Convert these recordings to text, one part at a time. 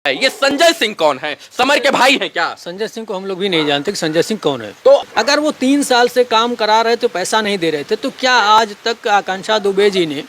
ये संजय सिंह कौन है? समर के भाई हैं क्या? संजय सिंह को हम लोग भी नहीं जानते कि संजय सिंह कौन है। तो अगर वो 3 साल से काम करा रहे थे, पैसा नहीं दे रहे थे, तो क्या आज तक आकांक्षा दुबे जी ने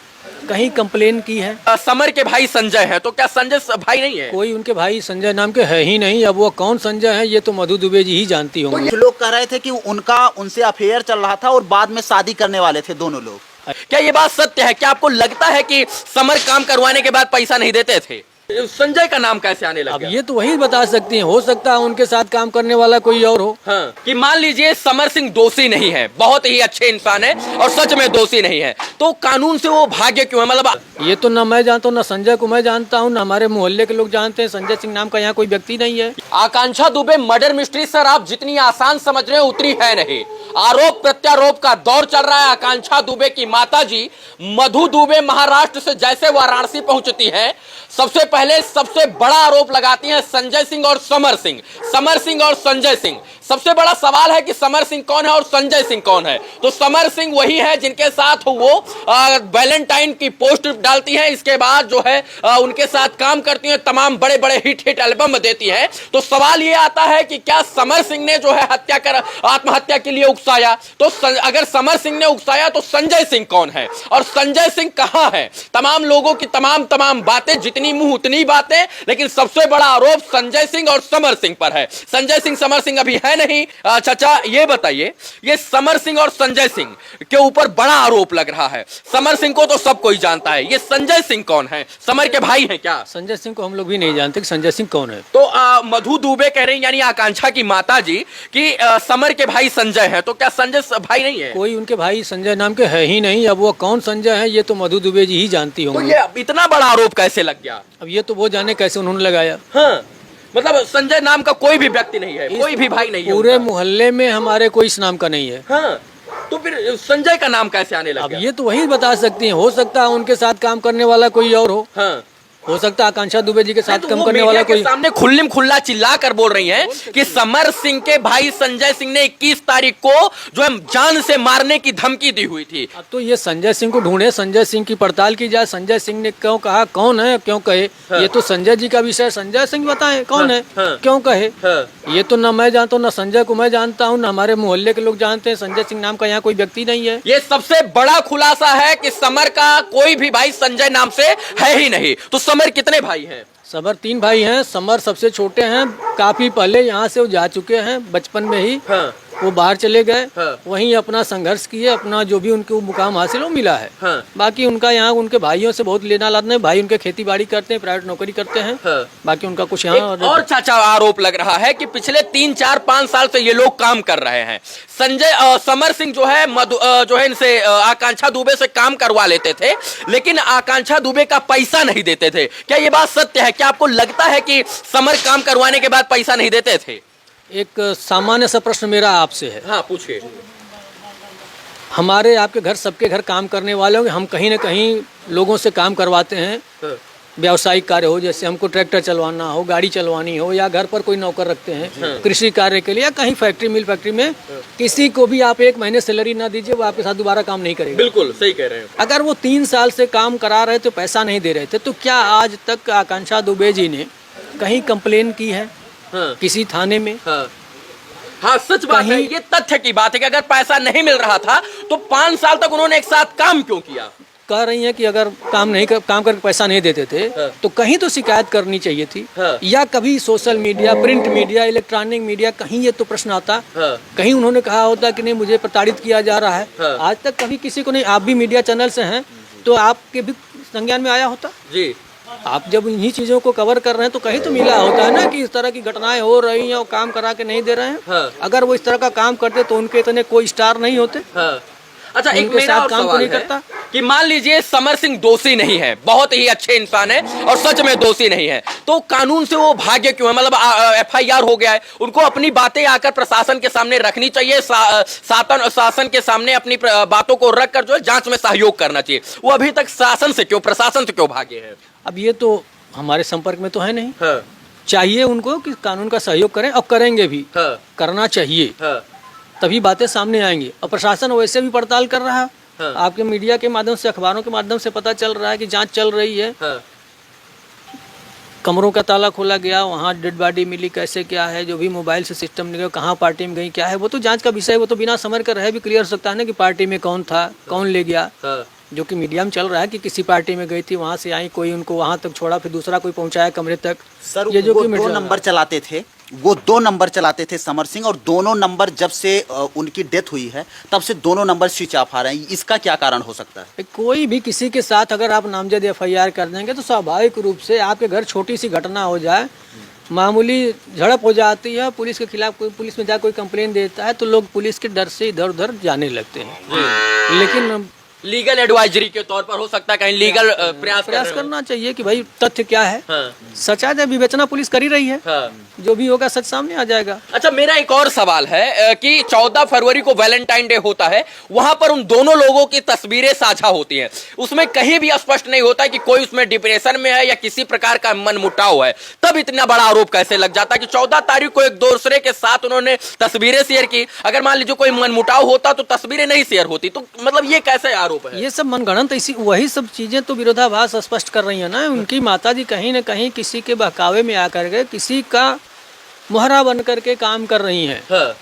कहीं कंप्लेन की है? समर के भाई संजय है, तो क्या संजय भाई नहीं है? कोई उनके भाई संजय नाम के है ही नहीं। अब वो कौन संजय है ये तो मधु दुबे जी ही जानती होंगी। कुछ लोग कह रहे थे कि उनसे अफेयर चल रहा था और बाद में शादी करने वाले थे दोनों लोग। क्या ये बात सत्य है? क्या आपको लगता है कि समर काम करवाने के बाद पैसा नहीं देते थे? संजय का नाम कैसे आने लगा? अब ये तो वही बता सकती हैं। हो सकता है उनके साथ काम करने वाला कोई और हो। हाँ, कि मान लीजिए समर सिंह दोषी नहीं है, बहुत ही अच्छे इंसान है और सच में दोषी नहीं है, तो कानून से वो भाग्य क्यों है? मतलब ये तो न मैं जानता हूँ, न संजय को मैं जानता हूँ, न हमारे मोहल्ले के लोग जानते हैं। संजय सिंह नाम का यहाँ कोई व्यक्ति नहीं है। आकांक्षा दुबे मर्डर मिस्ट्री सर आप जितनी आसान समझ रहे हैं उतनी है नहीं। आरोप प्रत्यारोप का दौर चल रहा है। आकांक्षा दुबे की माताजी मधु दुबे महाराष्ट्र से जैसे वाराणसी पहुंचती है, सबसे पहले सबसे बड़ा आरोप लगाती हैं संजय सिंह और समर सिंह। समर सिंह और संजय सिंह। सबसे बड़ा सवाल है कि समर सिंह कौन है और संजय सिंह कौन है? तो समर सिंह वही है जिनके साथ वो वैलेंटाइन की पोस्ट डालती हैं, इसके बाद जो है उनके साथ काम करती हैं, तमाम बड़े बड़े हिट एल्बम देती हैं। तो सवाल ये आता है कि क्या समर सिंह ने जो है आत्महत्या के लिए उकसाया? तो अगर समर सिंह ने उकसाया तो संजय सिंह कौन है और संजय सिंह कहां है? तमाम लोगों की तमाम बातें, जितनी मुंह उतनी बातें, लेकिन सबसे बड़ा आरोप संजय सिंह और समर सिंह पर है। संजय सिंह समर सिंह अभी है नहीं। चाचा ये बताइए, ये समर सिंह और संजय सिंह के ऊपर बड़ा आरोप लग रहा है। समर सिंह को तो सब कोई जानता है, ये संजय सिंह कौन है? समर के भाई हैं क्या? संजय सिंह को हम लोग भी नहीं जानते कि संजय सिंह कौन है। तो मधु दुबे कह रही यानी आकांक्षा की माता जी कि समर के भाई संजय है, तो क्या संजय भाई नहीं है? कोई उनके भाई संजय नाम के है ही नहीं। अब वो कौन संजय है ये तो मधु दुबे जी ही जानती तो होंगी। ये इतना बड़ा आरोप कैसे लग गया? अब ये तो वो जाने कैसे उन्होंने लगाया। हाँ, मतलब संजय नाम का कोई भी व्यक्ति नहीं है, कोई भी भाई नहीं है पूरे उनका। मोहल्ले में हमारे कोई इस नाम का नहीं है। हाँ, तो फिर संजय का नाम कैसे आने लगा? अब ये तो वही बता सकती हैं। हो सकता है उनके साथ काम करने वाला कोई और हो। हाँ, हो सकता है आकांक्षा दुबे जी के साथ तो काम वो करने मीडिया वाला के कोई। सामने खुल्लम खुल्ला चिल्ला कर बोल रही हैं कि समर सिंह के भाई संजय सिंह ने 21 तारीख को जो है जान से मारने की धमकी दी हुई थी। अब तो ये संजय सिंह को ढूंढे, संजय सिंह की पड़ताल की जाए। संजय सिंह ने क्यों कहा, कौन है, क्यों कहे? हाँ। ये तो संजय जी का विषय। संजय सिंह बताएं कौन है, हाँ। क्यों कहे? हाँ। ये तो न मैं जानता हूँ, न संजय को मैं जानता हूँ, न हमारे मोहल्ले के लोग जानते हैं। संजय सिंह नाम का यहाँ कोई व्यक्ति नहीं है। ये सबसे बड़ा खुलासा है कि समर का कोई भी भाई संजय नाम से है ही नहीं। तो समर कितने भाई हैं? समर 3 भाई हैं। समर सबसे छोटे हैं। काफी पहले यहाँ से वो जा चुके हैं, बचपन में ही। हाँ। वो बाहर चले गए। हाँ। वहीं अपना संघर्ष किए, अपना जो भी उनको मुकाम हासिल हो मिला है। हाँ। बाकी उनका यहाँ उनके भाइयों से बहुत लेना लाना है। भाई उनके खेती बाड़ी करते हैं, प्राइवेट नौकरी करते हैं। हाँ। बाकी उनका कुछ यहाँ और चाचा आरोप लग रहा है कि पिछले 3, 4, 5 साल से ये लोग काम कर रहे हैं। समर सिंह जो है जो है इनसे आकांक्षा दुबे से काम करवा लेते थे, लेकिन आकांक्षा दुबे का पैसा नहीं देते थे। क्या ये बात सत्य है? क्या आपको लगता है कि समर काम करवाने के बाद पैसा नहीं देते थे? एक सामान्य सा प्रश्न मेरा आपसे है। हाँ, पूछिए। हमारे आपके घर, सबके घर काम करने वाले होंगे। हम कहीं न कहीं लोगों से काम करवाते हैं। हाँ। व्यावसायिक कार्य हो, जैसे हमको ट्रैक्टर चलवाना हो, गाड़ी चलवानी हो, या घर पर कोई नौकर रखते हैं कृषि कार्य के लिए, या कहीं फैक्ट्री मिल फैक्ट्री में किसी को भी आप 1 महीने सैलरी ना दीजिए, वो आपके साथ दोबारा काम नहीं करेगा। बिल्कुल सही कह रहे हैं। अगर वो 3 साल से काम करा रहे थे, पैसा नहीं दे रहे थे, तो क्या आज तक आकांक्षा दुबे जी ने कहीं कंप्लेन की है? हाँ। किसी थाने में? हाँ। हाँ, सच बात है। ये तथ्य की बात है कि अगर पैसा नहीं मिल रहा था तो 5 साल तक उन्होंने एक साथ काम क्यों किया? कह रही हैं कि अगर काम करके पैसा नहीं देते थे हाँ। तो कहीं तो शिकायत करनी चाहिए थी। हाँ। या कभी social media, print media, electronic media, कहीं ये तो प्रश्न आता। हाँ। कहीं उन्होंने कहा होता कि नहीं मुझे प्रताड़ित किया जा रहा है। हाँ। आज तक कभी किसी को नहीं। आप भी मीडिया चैनल से हैं तो आपके भी संज्ञान में आया होता। जी। आप जब इन्हीं चीजों को कवर कर रहे हैं तो कहीं तो मिला होता है ना कि इस तरह की घटनाएं हो रही हैं और काम करा के नहीं दे रहे हैं। हाँ। अगर वो इस तरह का काम करते तो उनके इतने कोई स्टार नहीं होते। हाँ। अच्छा, एक उनके मेरा साथ और काम सवाल नहीं है करता। कि मान लीजिए समर सिंह दोषी नहीं है, बहुत ही अच्छे इंसान है और सच में दोषी नहीं है, तो कानून से वो भाग्य क्यों है? मतलब FIR हो गया है, उनको अपनी बातें आकर प्रशासन के सामने रखनी चाहिए। शासन के सामने अपनी बातों को रखकर जो है जांच में सहयोग करना चाहिए। वो अभी तक प्रशासन से क्यों भागे हैं? अब ये तो हमारे संपर्क में तो है नहीं। हाँ। चाहिए उनको कि कानून का सहयोग करें और करेंगे भी। हाँ। करना चाहिए, हाँ। तभी बातें सामने आएंगी। और प्रशासन वैसे भी पड़ताल कर रहा है। हाँ। आपके मीडिया के माध्यम से, अखबारों के माध्यम से पता चल रहा है कि जांच चल रही है। हाँ। कमरों का ताला खोला गया, वहाँ डेड बॉडी मिली, कैसे क्या है, जो भी मोबाइल से सिस्टम निकला, कहाँ पार्टी में गई, क्या है, वो तो जांच का विषय है। वो तो बिना समझ कर रह भी क्लियर हो सकता है ना कि पार्टी में कौन था, कौन ले गया। जो कि मीडिया में चल रहा है कि किसी पार्टी में गई थी, वहाँ से आई, कोई उनको वहाँ तक छोड़ा, फिर दूसरा कोई पहुँचाया कमरे तक। सर ये जो वो कि दो नंबर चलाते थे, वो 2 नंबर चलाते थे समर सिंह, और दोनों नंबर जब से उनकी डेथ हुई है तब से दोनों नंबर स्विच ऑफ आ रहे हैं। इसका क्या कारण हो सकता है? कोई भी किसी के साथ अगर आप नामजद FIR कर देंगे तो स्वाभाविक रूप से आपके घर छोटी सी घटना हो जाए, मामूली झड़प हो जाती है, पुलिस के खिलाफ पुलिस में जा कोई कंप्लेन देता है तो लोग पुलिस के डर से इधर उधर जाने लगते हैं। लेकिन लीगल एडवाइजरी के तौर पर हो सकता है कहीं लीगल प्रयास करना चाहिए कि भाई तथ्य क्या है, सच्चाई विवेचना पुलिस कर ही रही है, हाँ। जो भी होगा सच सामने आ जाएगा। अच्छा, मेरा एक और सवाल है कि 14 फरवरी को वैलेंटाइन डे होता है, वहां पर उन दोनों लोगों की तस्वीरें साझा होती हैं, उसमें कहीं भी स्पष्ट नहीं होता कि कोई उसमें डिप्रेशन में है या किसी प्रकार का मनमुटाव है, तब इतना बड़ा आरोप कैसे लग जाता है कि 14 तारीख को एक दूसरे के साथ उन्होंने तस्वीरें शेयर की? अगर मान लीजिए कोई मनमुटाव होता तो तस्वीरें नहीं शेयर होती, तो मतलब ये कैसे आरोप है? ये सब मनगढ़ंत ऐसी वही सब चीजें तो विरोधाभास स्पष्ट कर रही है ना। उनकी माताजी कहीं न कहीं किसी के बहकावे में आकर के किसी का मुहरा बन करके काम कर रही हैं। हाँ।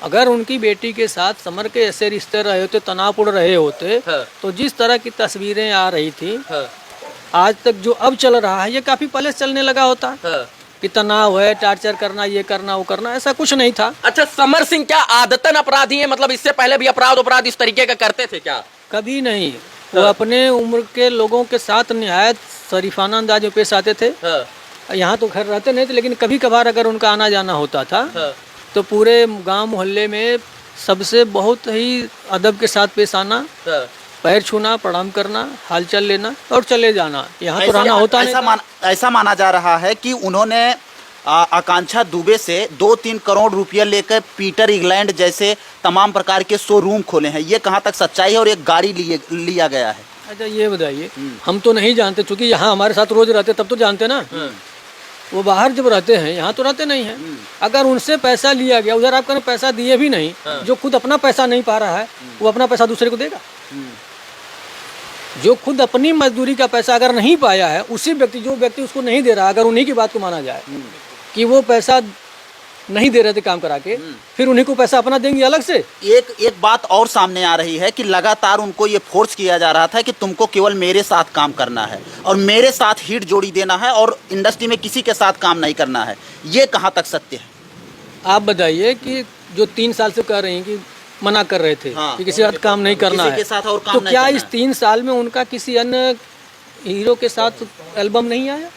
अगर उनकी बेटी के साथ समर के ऐसे रिश्ते रहे होते, तनावपूर्ण रहे होते, हाँ। तो जिस तरह की तस्वीरें आ रही थी, हाँ। आज तक जो अब चल रहा है ये काफी पहले चलने लगा होता। हाँ। कि तनाव है, टार्चर करना, ये करना, वो करना, ऐसा कुछ नहीं था। अच्छा, समर सिंह क्या आदतन अपराधी है? मतलब इससे पहले भी अपराध इस तरीके का करते थे क्या? कभी नहीं। वो अपने उम्र के लोगों के साथ निहायत शरीफाना अंदाज में पेश आते थे। यहाँ तो खैर रहते नहीं थे, लेकिन कभी कभार अगर उनका आना जाना होता था तो पूरे गांव मोहल्ले में सबसे बहुत ही अदब के साथ पेश आना, पैर छूना, प्रणाम करना, हालचाल लेना और चले जाना। यहाँ तो रहना होता नहीं। ऐसा माना जा रहा है कि उन्होंने आकांक्षा दुबे से 2-3 करोड़ रुपया लेकर पीटर इंग्लैंड जैसे तमाम प्रकार के शोरूम खोले हैं। ये कहाँ तक सच्चाई है? और एक गाड़ी लिया गया है। अच्छा, ये बताइए, हम तो नहीं जानते, चूंकि यहाँ हमारे साथ रोज रहते तब तो जानते ना। वो बाहर जब रहते हैं, यहाँ तो रहते नहीं हैं। अगर उनसे पैसा लिया गया, उधर आपका पैसा दिए भी नहीं, जो खुद अपना पैसा नहीं पा रहा है वो अपना पैसा दूसरे को देगा? जो खुद अपनी मजदूरी का पैसा अगर नहीं पाया है, उसी व्यक्ति जो व्यक्ति उसको नहीं दे रहा, अगर उन्हीं की बात को माना जाए कि वो पैसा नहीं दे रहे थे काम करा के, फिर उन्हीं को पैसा अपना देंगे अलग से। एक बात और सामने आ रही है कि लगातार उनको ये फोर्स किया जा रहा था कि तुमको केवल मेरे साथ काम करना है और मेरे साथ हिट जोड़ी देना है और इंडस्ट्री में किसी के साथ काम नहीं करना है। ये कहाँ तक सत्य है? आप बताइए कि जो 3 साल से कह रही हैं कि मना कर रहे थे कि किसी साथ काम नहीं करना है, के साथ और काम तो नहीं क्या करना इस 3 साल में उनका किसी अन्य हीरो के साथ एल्बम नहीं आया?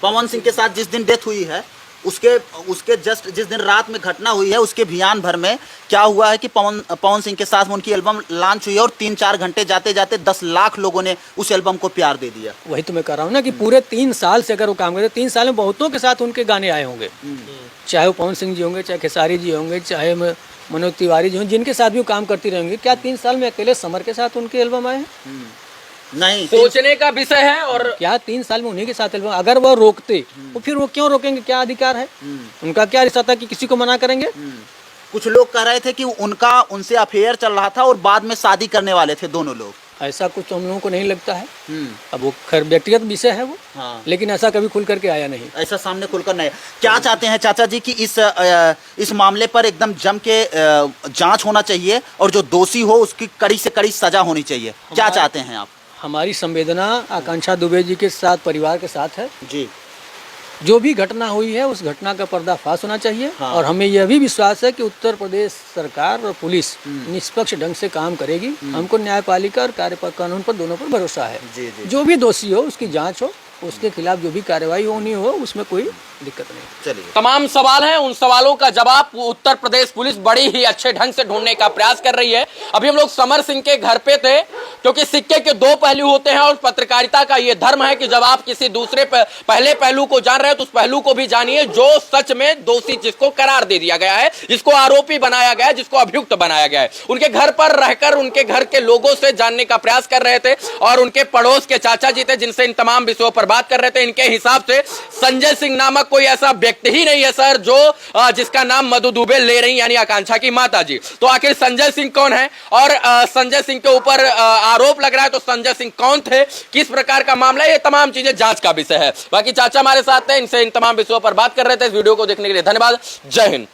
पवन सिंह के साथ जिस दिन डेथ हुई है, उसके जस्ट जिस दिन रात में घटना हुई है, उसके अभियान भर में क्या हुआ है कि पवन सिंह के साथ उनकी एल्बम लॉन्च हुई है और 3-4 घंटे जाते जाते 10 लाख लोगों ने उस एल्बम को प्यार दे दिया। वही तो मैं कह रहा हूँ ना कि पूरे 3 साल से अगर वो काम करते, 3 साल में बहुतों के साथ उनके गाने आए होंगे, चाहे वो पवन सिंह जी होंगे, चाहे खेसारी जी होंगे, चाहे मनोज तिवारी जी होंगे, जिनके साथ भी वो काम करती रहेंगी। क्या 3 साल में अकेले समर के साथ उनके एल्बम आए हैं? नहीं, सोचने का विषय है। और क्या 3 साल में उन्हीं के साथ एल्बम? अगर वो रोकते तो फिर वो क्यों रोकेंगे? क्या अधिकार है उनका? क्या रिश्ता था कि किसी को मना करेंगे? कुछ लोग कह रहे थे कि उनसे अफेयर चल रहा था और बाद में शादी करने वाले थे दोनों लोग। ऐसा कुछ तो हम लोगों को नहीं लगता है। अब वो खैर व्यक्तिगत विषय है वो। हाँ। लेकिन ऐसा कभी खुल करके आया नहीं। ऐसा सामने खुलकर नहीं। क्या चाहते हैं चाचा जी कि इस मामले पर एकदम जम के जांच होना चाहिए और जो दोषी हो उसकी कड़ी से कड़ी सजा होनी चाहिए? क्या चाहते हैं आप? हमारी संवेदना आकांक्षा दुबे जी के साथ, परिवार के साथ है जी। जो भी घटना हुई है उस घटना का पर्दाफाश होना चाहिए। हाँ। और हमें यह भी विश्वास है कि उत्तर प्रदेश सरकार और पुलिस निष्पक्ष ढंग से काम करेगी। हमको न्यायपालिका और कानून पर दोनों पर भरोसा है। जी, जी। जो भी दोषी हो उसकी जांच हो, उसके खिलाफ जो भी कार्रवाई होनी हो, उसमें कोई दिक्कत नहीं। चलिए, तमाम सवाल हैं, उन सवालों का जवाब उत्तर प्रदेश पुलिस बड़ी ही अच्छे ढंग से ढूंढने का प्रयास कर रही है। अभी हम लोग समर सिंह के घर पे थे, क्योंकि सिक्के के 2 पहलू होते हैं और पत्रकारिता का ये धर्म है कि जब आप किसी दूसरे पहले पहलू को जान रहे हैं तो उस पहलू को भी जानिए जो सच में दोषी, जिसको करार दे दिया गया है, जिसको आरोपी बनाया गया है, जिसको अभियुक्त बनाया गया है। उनके घर पर रहकर उनके घर के लोगों से जानने का प्रयास कर रहे थे और उनके पड़ोस के चाचा जी थे जिनसे इन तमाम विषयों पर बात कर रहे थे। इनके हिसाब से संजय सिंह नामक कोई ऐसा व्यक्ति ही नहीं है सर जो जिसका नाम मधु दुबे ले रही यानी आकांक्षा की माता जी। तो आखिर संजय सिंह कौन है और संजय सिंह के ऊपर आरोप लग रहा है, तो संजय सिंह कौन थे, किस प्रकार का मामला है, ये तमाम चीजें जांच का विषय है। बाकी चाचा हमारे साथ हैं, इनसे इन तमाम विषयों पर बात कर रहे थे। इस वीडियो को देखने के लिए धन्यवाद। जय हिंद।